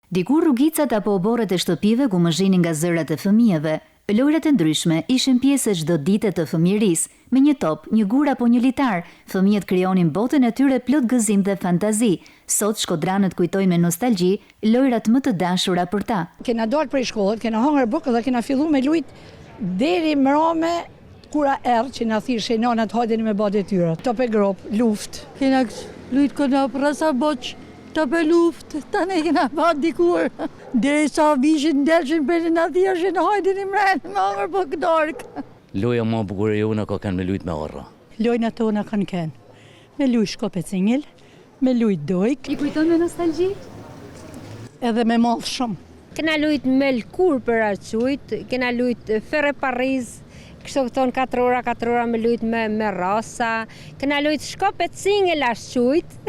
Dikur rrugicat apo oborret e shtëpive ku mëzhinin nga zërat e fëmijëve, lojrat e ndryshme ishin pjesë e çdo dite të fëmijërisë. Me një top, një gur apo një litar, fëmijët krijonin botën e tyre plot gëzim dhe fantazi. Sot shkodranët kujtojnë me nostalgji lojrat më të dashura për ta. Kena dalë prej shkollës, kena hangër bukë dhe kena fillu me lujt deri mbrëmë kura erë që na thirrshin nonat hajdeni me badet tyre. Top e grop, luftë. Kena lujt këna prasa boq, top e luftë, tani kena pa dikur. Deri sa vishin ndelqin për na thirrshin hajdeni mrenë me hangër bukë darkë. Loja më bukur e jona ka kanë me lujt me orra. Lojna tona kanë kënë. Me lujt shkope cingil, me lujt dojk. I kujton me nostalgji? Edhe me madh shumë. Kena lujt me lkur për arqujt, kena lujt ferre Pariz, kështu këton 4 ora me lujt me rasa, kena lujt shkope cingil arqujt.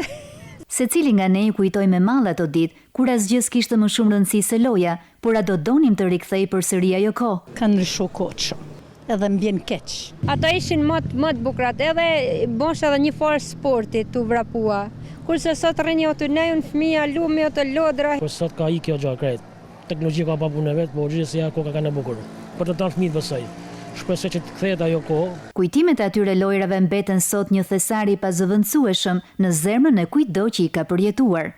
Secili nga ne i kujtoj me mall ato ditë, kur asgjë s'kishte më shumë rëndësi se loja, por a do donim të rikthej përsëri ajo kohë. Kanë ndryshuar kohët shumë. Edhe mbjen keq. Ato ishin më të bukurat, edhe bosh edhe një farë sporti të vrapua. Kurse sot rënjo të nejën fëmija, lumi o të lodra. Por sot ka ikë gjatë krejt. Teknologjia ka pa punë vet, por gjithsesi koka kanë bukur. Për të tanë fëmijët besoj. Shpresoj që të kthehet ajo kohë. Kujtimet e atyre lojrave mbeten sot një thesari i pazëvendësueshëm në zemrën e kujtdo që i ka përjetuar.